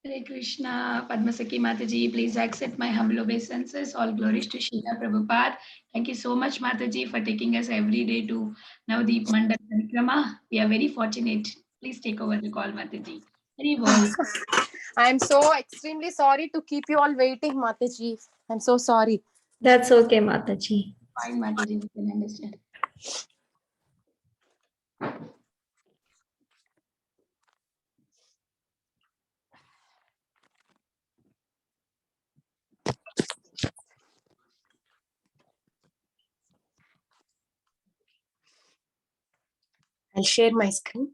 Hare Krishna, Padmasakhi Mataji, please accept my humble obeisances. All glories to Srila Prabhupada. Thank you so much, Mataji, for taking us every day to Navadvip mandal parikrama. We are very fortunate. Please take over the call, Mataji. Hari bol. I'm so extremely sorry to keep you all waiting, Mataji. I'm so sorry. That's okay, Mataji. Fine, Mataji, we can understand. I'll share my screen.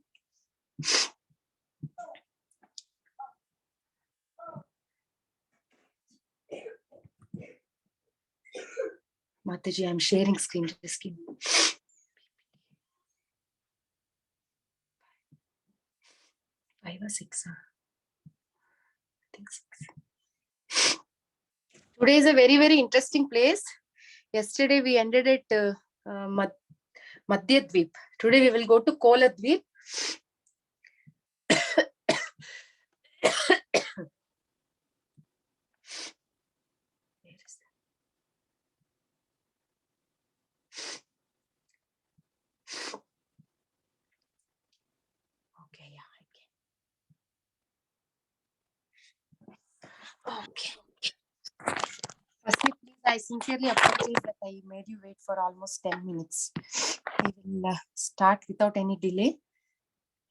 Mataji, I'm sharing screen. Just give me. 5 or 6. I think 6. Today is a very, very interesting place. Yesterday we ended at Navadvip. Today we will go to Navadvip. Okay, yeah, okay. Firstly, please, I sincerely apologize that I made you wait for almost 10 minutes. We will start without any delay.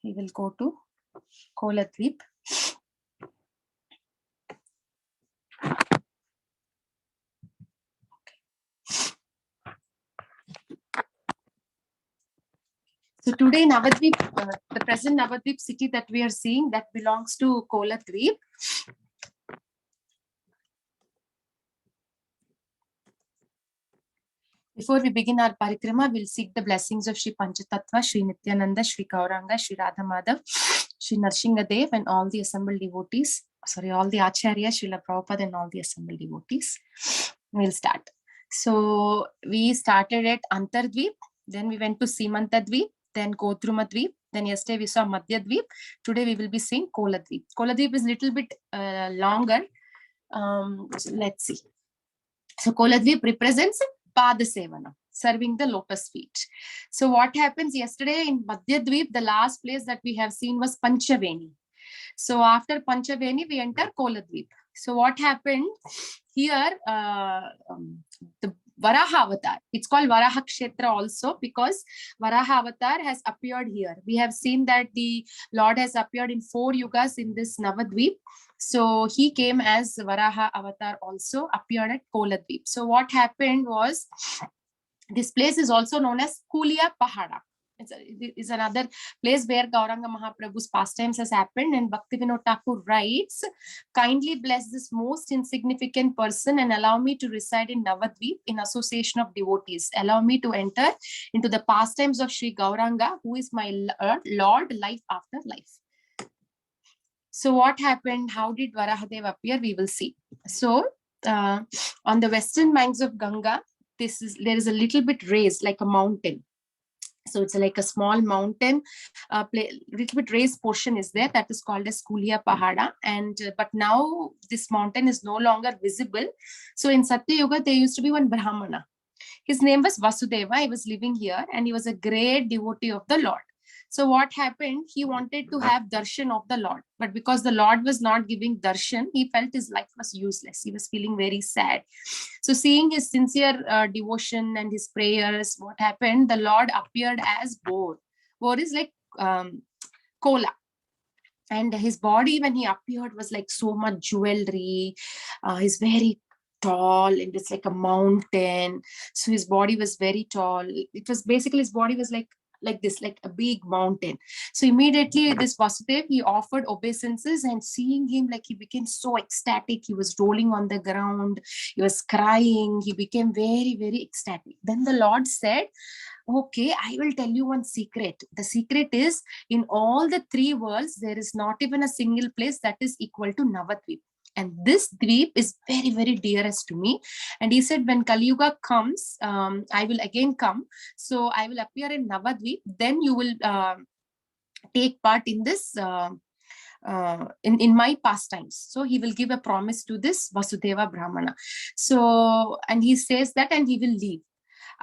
We will go to Navadvip. So today Navadvip, the present Navadvip city that we are seeing, that belongs to Navadvip. Before we begin our parikrama, we'll seek the blessings of Shri Panchatattva, Shri Nityananda, Shri Gauranga, Shri Radha Madhav, Shri Narsinghadev, and all the assembled devotees. Sorry, all the Acharyas, Srila Prabhupada, and all the assembled devotees. We'll start. So we started at Antardvip, then we went to Simantadvip, then Godrumadvip, then yesterday we saw Madhyadvip. Today we will be seeing Koladvip. Koladvip is a little bit longer. So let's see. So Koladvip represents Padasevana, serving the lotus feet. So what happens yesterday in Madhyadvip, the last place that we have seen was Panchaveni. So after Panchaveni, we enter Koladvip. So what happened here, the Varaha Avatar, it's called Varaha Kshetra also because Varaha Avatar has appeared here. We have seen that the Lord has appeared in 4 yugas in this Navadvip. So he came as Varaha Avatar also, appeared at Koladvip. So what happened was, this place is also known as Kulia Pahada. It's another place where Gauranga Mahaprabhu's pastimes has happened, and Bhaktivinoda Thakur writes, kindly bless this most insignificant person and allow me to reside in Navadvip in association of devotees. Allow me to enter into the pastimes of Sri Gauranga, who is my Lord, life after life. So what happened? How did Varahadev appear? We will see. So on the western banks of Ganga, there is a little bit raised like a mountain. So it's like a small mountain, little bit raised portion is there, that is called as Kulia Pahada. And but now this mountain is no longer visible. So in Satya Yuga, there used to be one Brahmana. His name was Vasudeva. He was living here and he was a great devotee of the Lord. So what happened? He wanted to have darshan of the Lord, but because the Lord was not giving darshan, he felt his life was useless. He was feeling very sad. So seeing his sincere devotion and his prayers, what happened? The Lord appeared as boar. Boar is like kola. And his body, when he appeared, was like so much jewelry. He's very tall and it's like a mountain. So his body was very tall. It was basically, his body was like this, like a big mountain. So immediately this Vasudev, he offered obeisances, and seeing him, like he became so ecstatic. He was rolling on the ground. He was crying. He became very, very ecstatic. Then the Lord said, okay, I will tell you one secret. The secret is, in all the 3 worlds, there is not even a single place that is equal to Navadvip. And this dweep is very, very dearest to me. And he said, when Kali Yuga comes, I will again come. So I will appear in Navadvip. Then you will take part in this in my pastimes. So he will give a promise to this Vasudeva Brahmana. So, and he says that, and he will leave.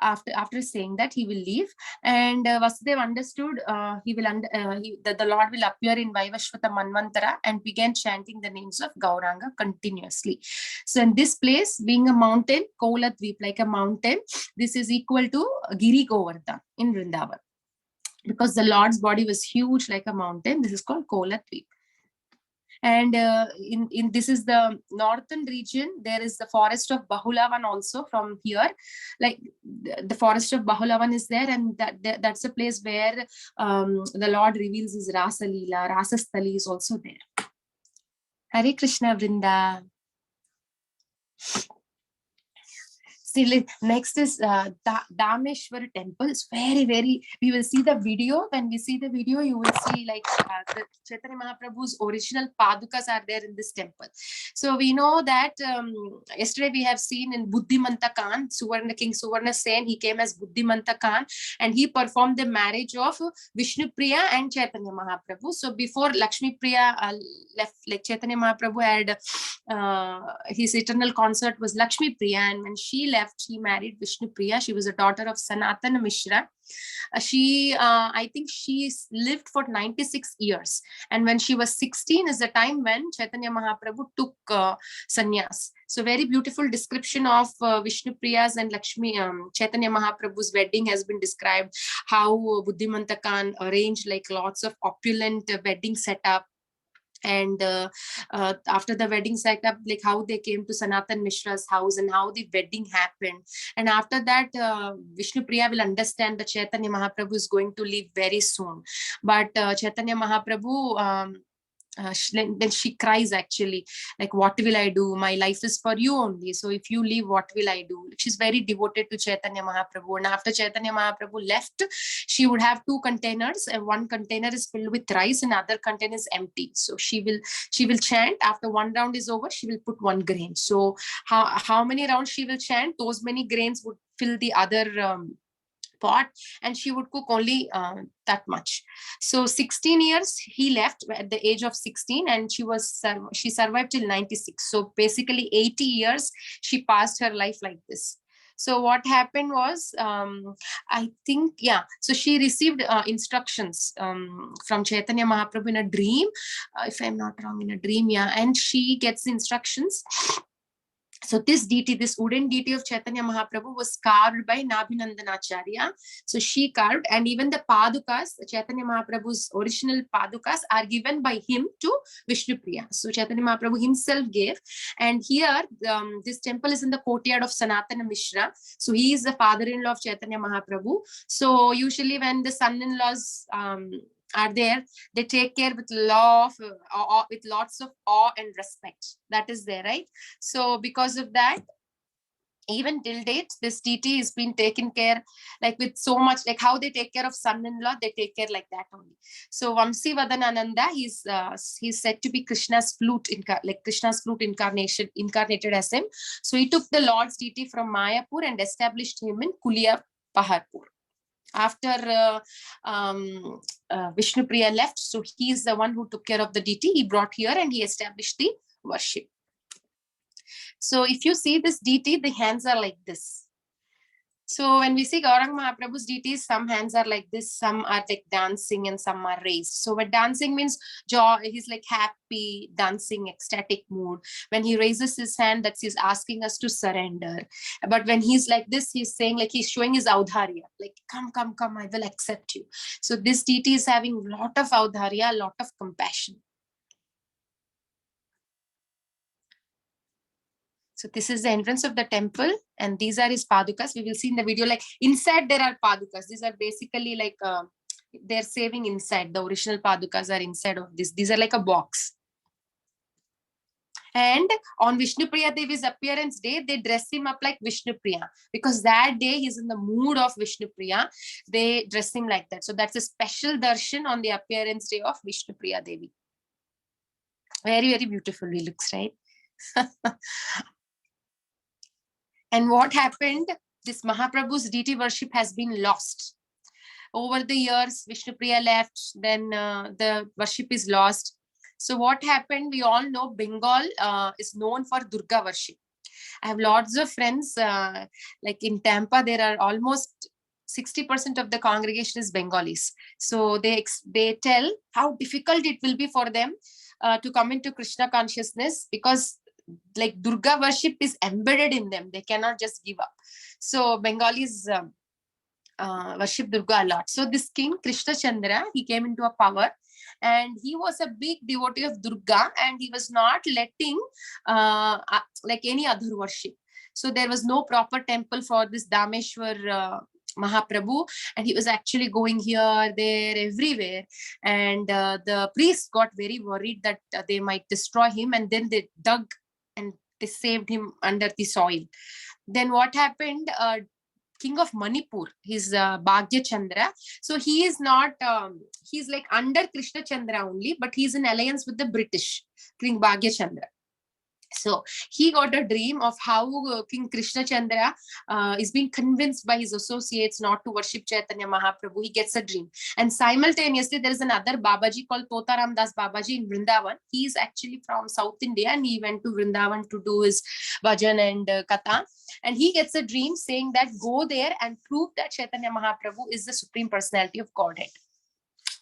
After saying that, he will leave, and Vasudeva understood that the Lord will appear in Vaivashvata Manvantara and began chanting the names of Gauranga continuously. So in this place, being a mountain, Navadvip, like a mountain, this is equal to Giri Govardhan in Vrindavan. Because the Lord's body was huge like a mountain, this is called Navadvip. And in this is the northern region. There is the forest of Bahulavan also from here. Like the forest of Bahulavan is there, and that's a place where the Lord reveals his Rasa Leela. Rasasthali is also there. Hare Krishna Vrinda. See, next is Dameshwar temple. It's very, very, we will see the video. When we see the video, you will see like the Chaitanya Mahaprabhu's original padukas are there in this temple. So we know that yesterday we have seen in Buddhimanta Khan, King Suvarna Sen, he came as Buddhimanta Khan, and he performed the marriage of Vishnu Priya and Chaitanya Mahaprabhu. So before Lakshmi Priya left, like Chaitanya Mahaprabhu had his eternal consort was Lakshmi Priya, and when she left, she married Vishnu Priya. She was a daughter of Sanatana Mishra. I think she lived for 96 years. And when she was 16 is the time when Chaitanya Mahaprabhu took sannyas. So very beautiful description of Vishnu Priya's and Lakshmi, Chaitanya Mahaprabhu's wedding has been described. How Buddhimanta Khan arranged like lots of opulent wedding setup. And after the wedding setup, like how they came to Sanatan Mishra's house and how the wedding happened. And after that, Vishnu Priya will understand that Chaitanya Mahaprabhu is going to leave very soon. But Chaitanya Mahaprabhu, then she cries actually, like, what will I do? My life is for you only. So if you leave, what will I do? She's very devoted to Chaitanya Mahaprabhu. And after Chaitanya Mahaprabhu left, she would have two containers, and one container is filled with rice and other container is empty. So she will chant. After one round is over, she will put one grain. So how many rounds she will chant, those many grains would fill the other pot, and she would cook only that much. So 16 years he left at the age of 16, and she survived till 96. So basically 80 years she passed her life like this. So what happened was, I think, yeah, so she received instructions from Chaitanya Mahaprabhu in a dream, if I'm not wrong, in a dream, yeah, and she gets instructions. So this deity, this wooden deity of Chaitanya Mahaprabhu was carved by Nabhinandanacharya. So she carved, and even the padukas, Chaitanya Mahaprabhu's original padukas, are given by him to Vishnu Priya. So Chaitanya Mahaprabhu himself gave. And here, this temple is in the courtyard of Sanatana Mishra. So he is the father-in-law of Chaitanya Mahaprabhu. So usually when the son-in-laws are there, they take care with lots of awe and respect. That is there, right? So because of that, even till date, this deity is being taken care like with so much, like how they take care of son-in-law, they take care like that only. So Vamsi Vadanananda, he's said to be Krishna's flute, Krishna's flute incarnated as him. So he took the Lord's deity from Mayapur and established him in Kulia Paharpur. After Vishnu Priya left, so he is the one who took care of the deity. He brought here and he established the worship. So if you see this deity, the hands are like this. So when we see Gauranga Mahaprabhu's deities, some hands are like this, some are like dancing and some are raised. So what dancing means, joy, he's like happy, dancing, ecstatic mood. When he raises his hand, that's he's asking us to surrender. But when he's like this, he's saying, like, he's showing his audharya, like, come, I will accept you. So this deity is having a lot of audharya, a lot of compassion. So this is the entrance of the temple, and these are his padukas. We will see in the video, like inside there are padukas. These are basically like they're saving inside. The original padukas are inside of this. These are like a box. And on Vishnu Priya Devi's appearance day, they dress him up like Vishnu Priya, because that day he's in the mood of Vishnu Priya. They dress him like that. So that's a special darshan on the appearance day of Vishnu Priya Devi. Very, very beautiful he looks, right? And what happened? This Mahaprabhu's deity worship has been lost. Over the years, Vishnu Priya left, then the worship is lost. So what happened? We all know Bengal is known for Durga worship. I have lots of friends, like in Tampa, there are almost 60% of the congregation is Bengalis. So they tell how difficult it will be for them to come into Krishna consciousness, because like Durga worship is embedded in them. They cannot just give up. So Bengalis worship Durga a lot. So this king Krishna Chandra, he came into a power, and he was a big devotee of Durga, and he was not letting like any other worship. So there was no proper temple for this Dameshwar Mahaprabhu, and he was actually going here, there, everywhere. And the priests got very worried that they might destroy him, and then they dug and they saved him under the soil. Then what happened? King of Manipur, he's Bhagya Chandra. So he is not, he's like under Krishna Chandra only, but he's in alliance with the British, King Bhagya Chandra. So he got a dream of how King Krishna Chandra is being convinced by his associates not to worship Chaitanya Mahaprabhu. He gets a dream. And simultaneously, there is another Babaji called Totaram Das Babaji in Vrindavan. He is actually from South India, and he went to Vrindavan to do his bhajan and katha. And he gets a dream saying that go there and prove that Chaitanya Mahaprabhu is the Supreme Personality of Godhead.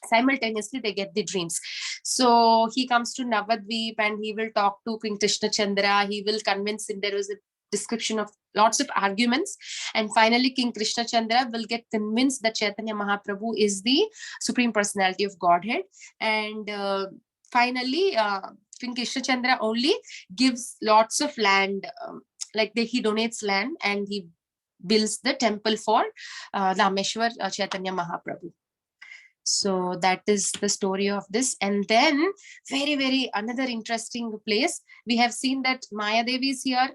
Simultaneously, they get the dreams. So he comes to Navadvip, and he will talk to King Krishna Chandra. He will convince him. There was a description of lots of arguments, and finally King Krishna Chandra will get convinced that Chaitanya Mahaprabhu is the Supreme Personality of Godhead. And finally King Krishna Chandra only gives lots of land, he donates land, and he builds the temple for Rameshwar Chaitanya Mahaprabhu. So that is the story of this. And then very another interesting place, we have seen that Maya Devi is here,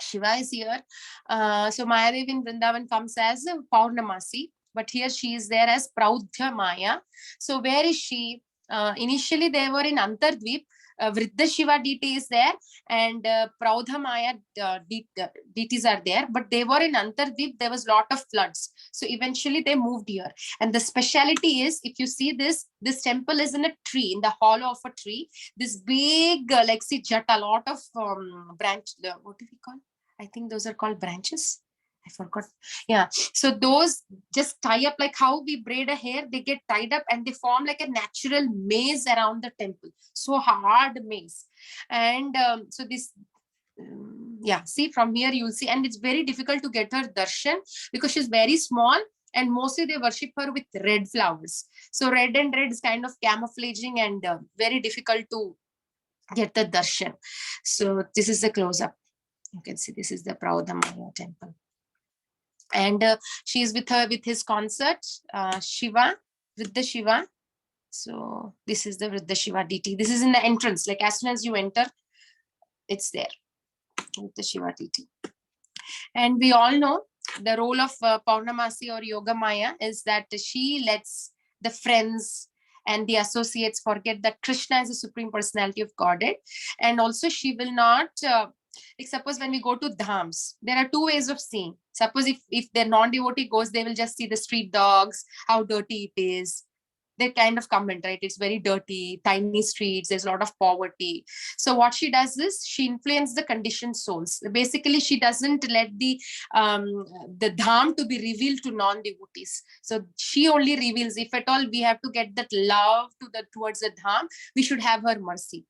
Shiva is here. So Maya Devi in Vrindavan comes as Paurnamasi, but here she is there as Praudhya Maya. So where is she? Initially they were in Antardvip. Vriddha Shiva deity is there, and Praudha Maya deities are there, but they were in Antardvip. There was a lot of floods, so eventually they moved here. And the speciality is, if you see this temple is in a tree, in the hollow of a tree. This big jata, a lot of branch, what do we call? I think those are called branches. I forgot. Yeah. So those just tie up, like how we braid a hair, they get tied up and they form like a natural maze around the temple. So hard maze. And so this, yeah, see from here you'll see, and it's very difficult to get her darshan because she's very small, and mostly they worship her with red flowers. So red and red is kind of camouflaging, and very difficult to get the darshan. So this is the close-up. You can see this is the Praudhamaya temple. And she is with his consort, Shiva, Vriddha Shiva. So this is the Vriddha Shiva deity. This is in the entrance, like as soon as you enter, it's there, Vriddha Shiva deity. And we all know the role of Paurnamasi or Yoga Maya is that she lets the friends and the associates forget that Krishna is the Supreme Personality of Godhead. And also she will not, like suppose when we go to dhams, there are two ways of seeing. Suppose if the non-devotee goes, they will just see the street dogs, how dirty it is. They kind of comment, right? It's very dirty, tiny streets, there's a lot of poverty. So what she does is she influences the conditioned souls. Basically, she doesn't let the dham to be revealed to non-devotees. So she only reveals, if at all we have to get that love towards the dham, we should have her mercy.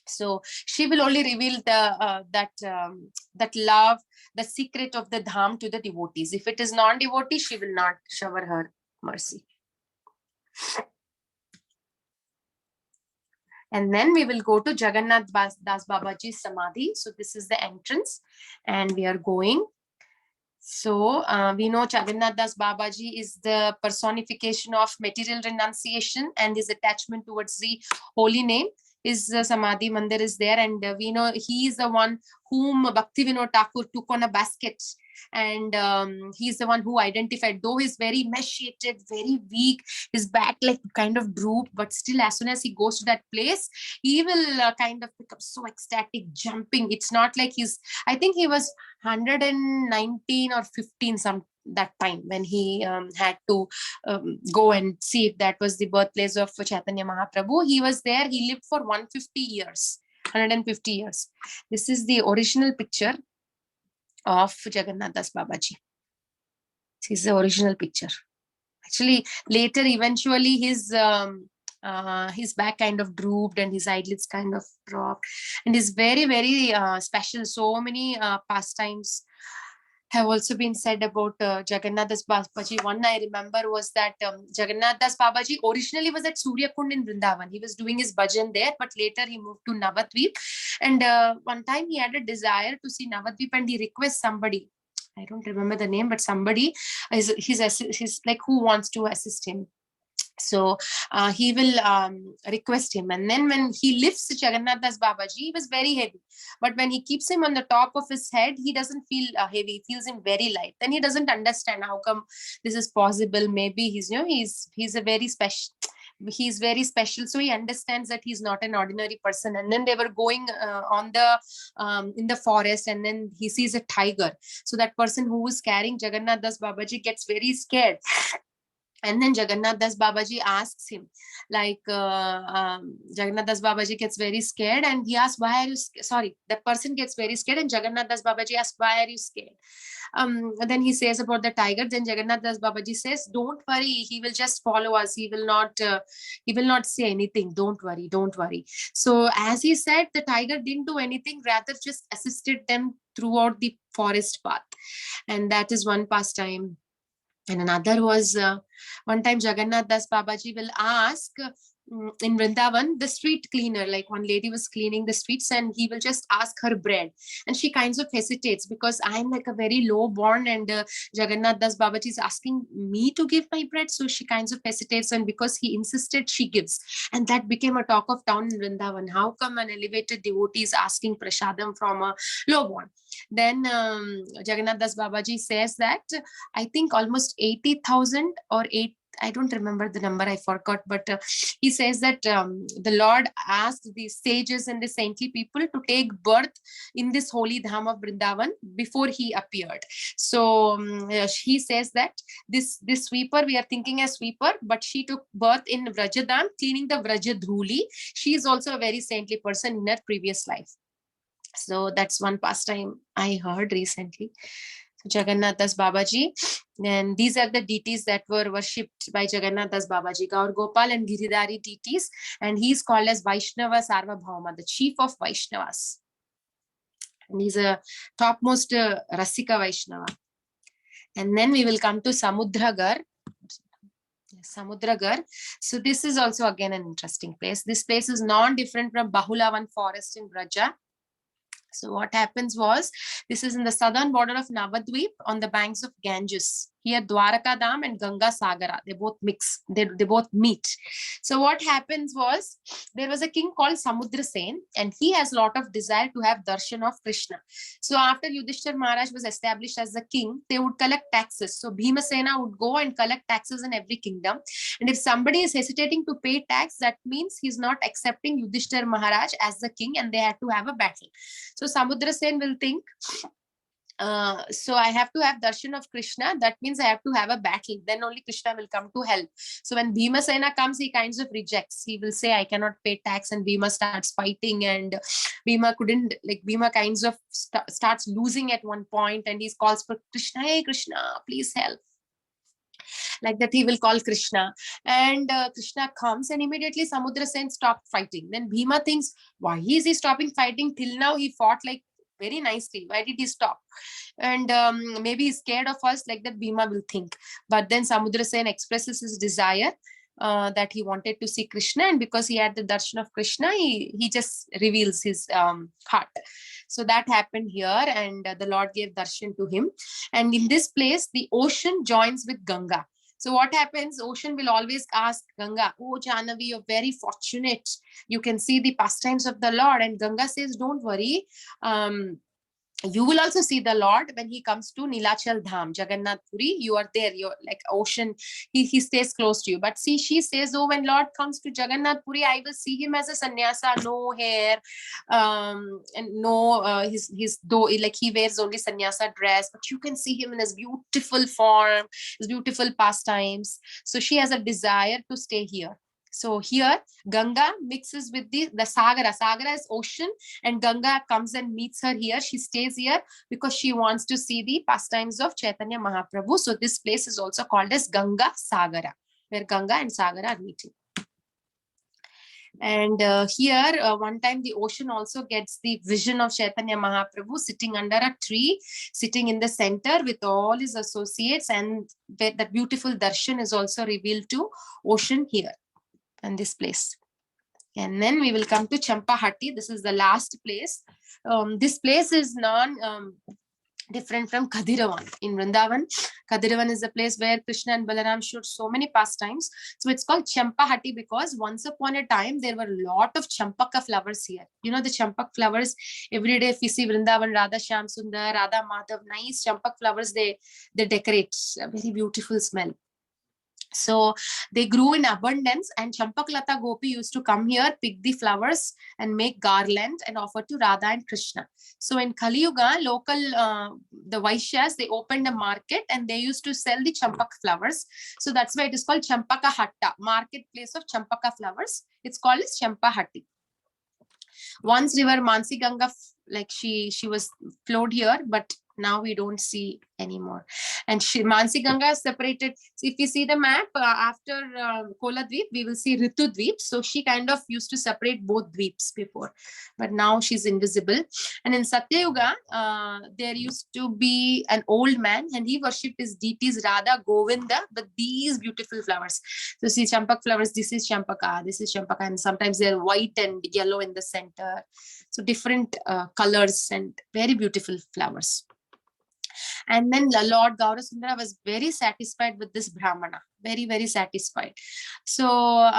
So she will only reveal that love, the secret of the dham to the devotees. If it is non-devotee, she will not shower her mercy. And then we will go to Jagannath Das Babaji's Samadhi. So this is the entrance, and we are going. So we know Jagannath Das Babaji is the personification of material renunciation and his attachment towards the holy name. His Samadhi Mandir is there, and we know he is the one whom Bhaktivinoda Thakur took on a basket, and he's the one who identified, though he's very emaciated, very weak, his back like kind of droop, but still as soon as he goes to that place, he will kind of become so ecstatic, jumping. It's not like I think he was 119 or 15, some that time when he had to go and see if that was the birthplace of Chaitanya Mahaprabhu. He was there. He lived for 150 years. 150 years. This is the original picture of Jagannath Das Babaji. This is the original picture. Actually, later, eventually, his back kind of drooped and his eyelids kind of dropped, and is very, very special. So many pastimes have also been said about Jagannath Das Babaji. One I remember was that Jagannath Das Babaji originally was at Surya Kund in Vrindavan. He was doing his bhajan there, but later he moved to Navadvip. And one time he had a desire to see Navadvip, and he requests somebody. I don't remember the name, but somebody he's like who wants to assist him. So he will request him, and then when he lifts Jagannath Das Babaji, he was very heavy, but when he keeps him on the top of his head, he doesn't feel heavy. He feels him very light. Then he doesn't understand how come this is possible. Maybe he's a very special. He's very special, so he understands that he's not an ordinary person. And then they were going in the forest, and then he sees a tiger. So that person who is carrying Jagannath Das Babaji gets very scared. And then Jagannath Das Babaji asks him, like, Jagannath Das Babaji gets very scared, and he asks, why are you sorry, that person gets very scared, and Jagannath Das Babaji asks, why are you scared? Then he says about the tiger. Then Jagannath Das Babaji says, don't worry, he will just follow us. He will not say anything. Don't worry. So as he said, the tiger didn't do anything, rather just assisted them throughout the forest path. And that is one pastime. And another was one time Jagannath Das Babaji will ask in Vrindavan, the street cleaner, like one lady was cleaning the streets, and he will just ask her bread. And she kinds of hesitates because I'm like a very low born, and Jagannath Das Babaji is asking me to give my bread. So she kinds of hesitates, and because he insisted, she gives. And that became a talk of town in Vrindavan. How come an elevated devotee is asking prasadam from a low born? Then Jagannath Das Babaji says that I think almost 80,000 or 8, I don't remember the number, I forgot, but he says that the Lord asked the sages and the saintly people to take birth in this holy dham of Vrindavan before he appeared. So he says that this sweeper, we are thinking as sweeper, but she took birth in Vrajadam, cleaning the Vrajadhuli. She is also a very saintly person in her previous life. So that's one pastime I heard recently. Jagannath Das Babaji. And these are the deities that were worshipped by Jagannath Das Babaji, Gaur Gopal and Giridhari deities. And he's called as Vaishnava Sarvabhauma, the chief of Vaishnavas. And he's a topmost Rasika Vaishnava. And then we will come to Samudragar. Samudragar. So this is also again an interesting place. This place is non-different from Bahulavan forest in Braja. So what happens was, this is in the southern border of Navadvip on the banks of Ganges. Here Dwaraka Dam and Ganga Sagara, they both mix, they both meet. So what happens was, there was a king called Samudra Sen, and he has a lot of desire to have darshan of Krishna. So after Yudhishthir Maharaj was established as the king, they would collect taxes. So Bhimasena would go and collect taxes in every kingdom. And if somebody is hesitating to pay tax, that means he's not accepting Yudhishthir Maharaj as the king, and they had to have a battle. So Samudra Sen will think, so I have to have darshan of Krishna. That means I have to have a battle. Then only Krishna will come to help. So when Bhimasena comes, he kinds of rejects. He will say, I cannot pay tax, and Bhima starts fighting, and Bhima kinds of starts losing at one point, and he calls for Krishna, hey Krishna, please help. Like that, he will call Krishna, and Krishna comes, and immediately Samudra Sen stopped fighting. Then Bhima thinks, why is he stopping fighting? Till now he fought like very nicely. Why did he stop? And maybe he's scared of us, like that Bhima will think. But then Samudra Sen expresses his desire that he wanted to see Krishna, and because he had the darshan of Krishna, he just reveals his heart. So that happened here, and the Lord gave darshan to him. And in this place, the ocean joins with Ganga. So what happens? Ocean will always ask Ganga, oh Jahnavi, you're very fortunate. You can see the pastimes of the Lord. And Ganga says, don't worry. you will also see the Lord when he comes to Nilachal Dham, Jagannath Puri. You are there, you're like ocean, he stays close to you. But see, she says, oh, when Lord comes to Jagannath Puri, I will see him as a sannyasa, no hair, and no, his though, like he wears only sannyasa dress, but you can see him in his beautiful form, his beautiful pastimes. So she has a desire to stay here. So here, Ganga mixes with the Sagara. Sagara is ocean, and Ganga comes and meets her here. She stays here because she wants to see the pastimes of Chaitanya Mahaprabhu. So this place is also called as Ganga Sagara, where Ganga and Sagara are meeting. And here, one time the ocean also gets the vision of Chaitanya Mahaprabhu sitting under a tree, sitting in the center with all his associates, and that beautiful darshan is also revealed to ocean here and this place. And then we will come to Champahati. This is the last place. This place is different from Kadiravan. In Vrindavan, Kadiravan is a place where Krishna and Balaram showed so many pastimes. So it's called Champahati because once upon a time, there were a lot of Champaka flowers here. You know, the Champak flowers, every day if you see Vrindavan, Radha Shyam Sundar, Radha Madhav, nice Champak flowers, they decorate. A very beautiful smell. So they grew in abundance, and Champaklata Gopi used to come here, pick the flowers and make garland and offer to Radha and Krishna. So in Kali Yuga, local, the Vaishyas, they opened a market and they used to sell the Champak flowers. So that's why it is called Champaka Hatta, marketplace of Champaka flowers. It's called as Champahati. Once river Mansi Ganga, like she was flowed here, but now we don't see anymore. And Mansi Ganga is separated. So if you see the map, after Koladvip, we will see Ritudvip. So she kind of used to separate both dweeps before, but now she's invisible. And in Satyayuga, there used to be an old man, and he worshipped his deities Radha, Govinda, with these beautiful flowers. So see Champak flowers, this is Champaka, and sometimes they're white and yellow in the center. So different colors and very beautiful flowers. And then Lord Gaurasundara was very satisfied with this Brahmana, very, very satisfied. So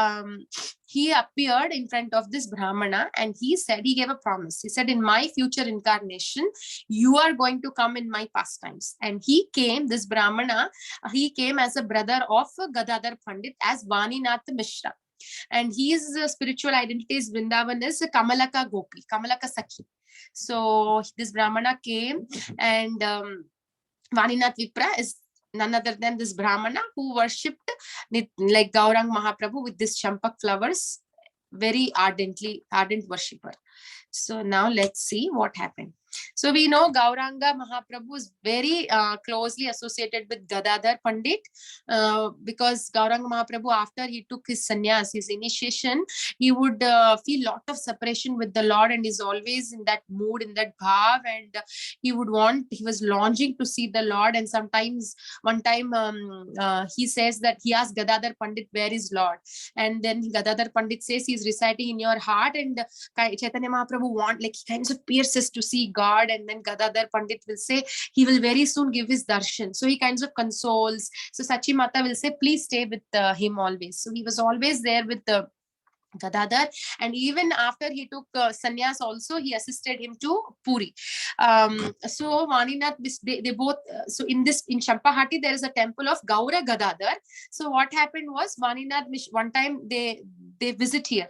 he appeared in front of this Brahmana and he said, he gave a promise. He said, in my future incarnation, you are going to come in my pastimes. And he came, this Brahmana, he came as a brother of Gadadhar Pandit as Vaninath Mishra. And his spiritual identity is Vrindavan is Kamalaka Gopi, Kamalaka Sakhi. So this Brahmana came, and Vaninath Vipra is none other than this Brahmana who worshipped like Gaurang Mahaprabhu with this Champak flowers, very ardent worshipper. So now let's see what happened. So we know Gauranga Mahaprabhu is very closely associated with Gadadhar Pandit because Gauranga Mahaprabhu, after he took his sannyas, his initiation, he would feel lot of separation with the Lord and is always in that mood, in that bhav, and he was longing to see the Lord. And sometimes one time he says that he asked Gadadhar Pandit, where is Lord? And then Gadadhar Pandit says he's residing in your heart, and Chaitanya Mahaprabhu he kinds of pierces to see God, and then Gadadhar Pandit will say he will very soon give his darshan. So he kinds of consoles. So Sachi Mata will say, please stay with him always. So he was always there with the Gadadhar, and even after he took sannyas also, he assisted him to Puri. So Vaninath, they both, so in Champahati, there is a temple of Gaura Gadadhar. So what happened was Vaninath, one time they visit here.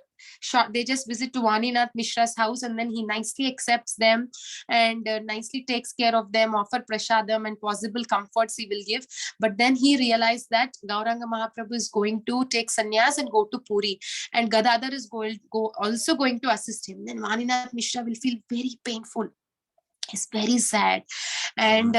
They just visit to Vaninath Mishra's house, and then he nicely accepts them and nicely takes care of them, offer prashadam and possible comforts he will give. But then he realized that Gauranga Mahaprabhu is going to take sannyas and go to Puri, and Gadadhar is also going to assist him. Then Vaninath Mishra will feel very painful. He's very sad, and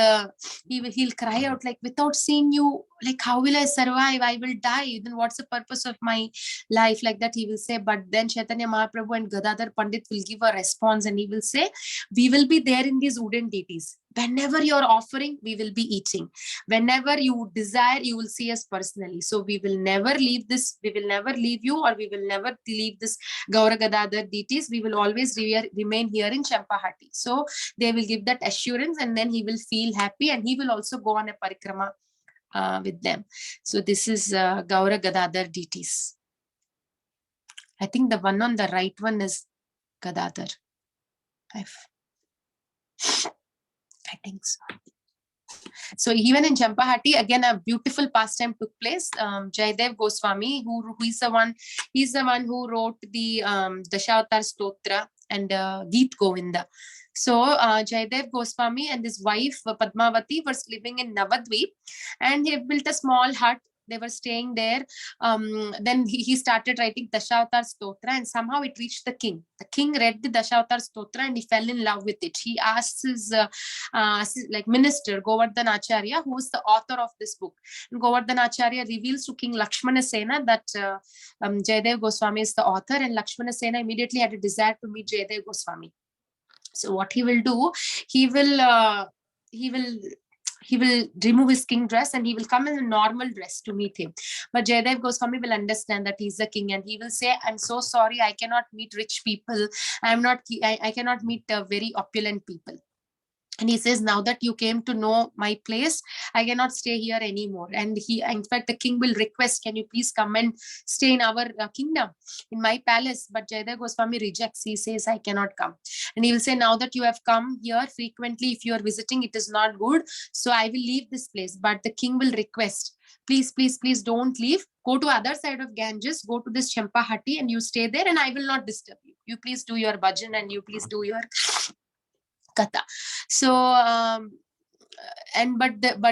he'll cry out like, without seeing you, like, how will I survive? I will die. Then what's the purpose of my life? Like that he will say. But then Chaitanya Mahaprabhu and Gadadhar Pandit will give a response, and he will say, we will be there in these wooden deities. Whenever you're offering, we will be eating. Whenever you desire, you will see us personally. So we will never leave this. We will never leave you, or we will never leave this Gaura Gadadhar deities. We will always remain here in Champahati. So they will give that assurance, and then he will feel happy, and he will also go on a parikrama with them. So this is Gaura Gadadhar deities. I think the one on the right one is Gadadhar. Thanks. So even in Champahati, again a beautiful pastime took place. Jayadev Goswami, who is the one, he's the one who wrote the Dashavatar Stotra and Geet Govinda. So Jayadev Goswami and his wife Padmavati were living in Navadvip, and he built a small hut. They were staying there. Then he started writing Dashavatar Stotra, and somehow it reached the king. The king read the Dashavatar Stotra and he fell in love with it. He asked his like minister Govardhan Acharya, who is the author of this book. And Govardhan Acharya reveals to King Lakshmana Sena that Jayadev Goswami is the author, and Lakshmana Sena immediately had a desire to meet Jayadev Goswami. So what he will do, he will remove his king dress and he will come in a normal dress to meet him. But Jayadev Goswami will understand that he's the king, and he will say, I'm so sorry, I cannot meet rich people. I cannot meet very opulent people. And he says, now that you came to know my place, I cannot stay here anymore. And in fact, the king will request, can you please come and stay in our kingdom, in my palace? But Jayadev Goswami rejects. He says, I cannot come. And he will say, now that you have come here frequently, if you are visiting, it is not good. So I will leave this place. But the king will request, please, please, please don't leave. Go to other side of Ganges, go to this Champahati and you stay there, and I will not disturb you. You please do your bhajan and you please do your Katha. So, but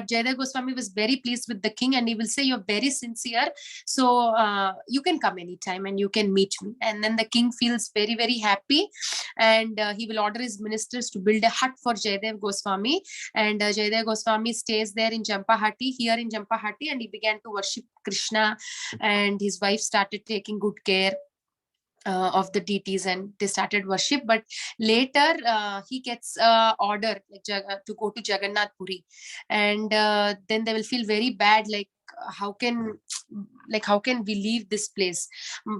Jayadev Goswami was very pleased with the king, and he will say, you're very sincere, so you can come anytime and you can meet me. And then the king feels very, very happy, and he will order his ministers to build a hut for Jayadev Goswami. And Jayadev Goswami stays there in Champahati, and he began to worship Krishna, and his wife started taking good care of the deities, and they started worship. But later he gets order to go to Jagannath Puri, and then they will feel very bad, like how can we leave this place,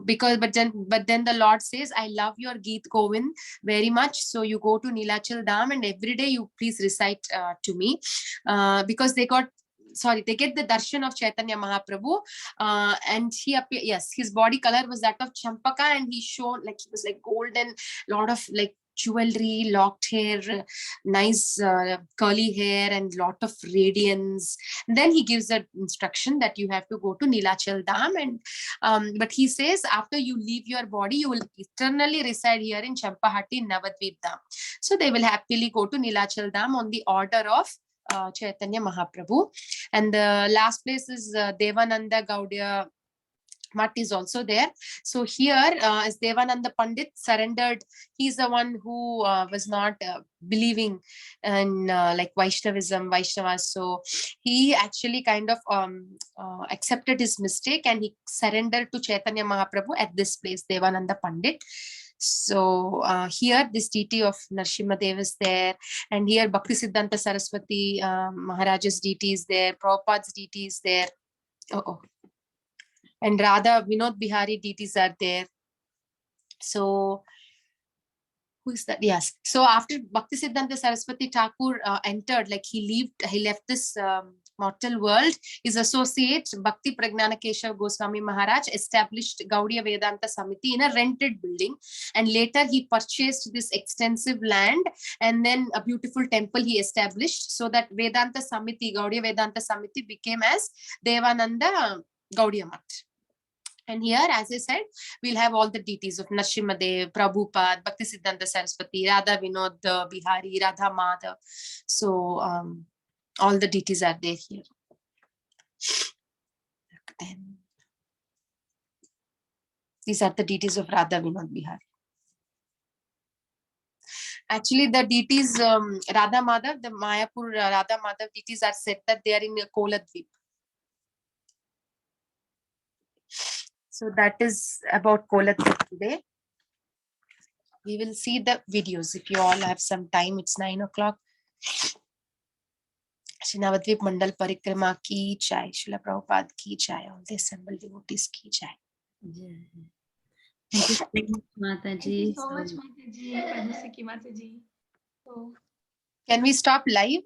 because but then the Lord says, I love your Geet Govind very much, so you go to Nilachal Dham and every day you please recite to me, because they get the darshan of Chaitanya Mahaprabhu, and he appeared. Yes, his body color was that of Champaka, and he shone like he was like golden, lot of like jewelry, locked hair, nice curly hair, and lot of radiance. And then he gives the instruction that you have to go to Nilachal Dham, and but he says, after you leave your body, you will eternally reside here in Champahati Navadvip Dham. So they will happily go to Nilachal Dham on the order of Chaitanya Mahaprabhu. And the last place is Devananda Gaudiya Math is also there. So here, as Devananda Pandit surrendered, he's the one who was not believing in like Vaishnavas. So he actually kind of accepted his mistake, and he surrendered to Chaitanya Mahaprabhu at this place, Devananda Pandit. So here this deity of Narsimhadev is there, and here Bhaktisiddhanta Saraswati Maharaj's deity is there, Prabhupada's deity is there, and Radha Vinod Bihari deities are there. So who is that? Yes. So after Bhaktisiddhanta Saraswati Thakur entered, like he left this mortal world, his associate Bhakti Pragnana Keshav Goswami Maharaj established Gaudiya Vedanta Samiti in a rented building, and later he purchased this extensive land, and then a beautiful temple he established, so that Vedanta Samiti, Gaudiya Vedanta Samiti became as Devananda Gaudiya Math. And here, as I said, we'll have all the deities of Narsimhadev, Prabhupada, Bhaktisiddhanta Saraswati, Radha Vinod Bihari, Radha Madhav. So all the deities are there here. Then these are the deities of Radha Vinod Bihari. Actually, the deities Radha Madhav, the Mayapur Radha Madhav deities are said that they are in Navadvip. So that is about Navadvip today. We will see the videos if you all have some time. It's 9 o'clock. Shri Navadvip mandal parikrama ki jai, Srila Prabhupada ki jai, all the assembled devotees ki jai. Thank you so much, Mataji. Thank you so much, Mataji. Padmasakhi Mataji. So, can we stop live?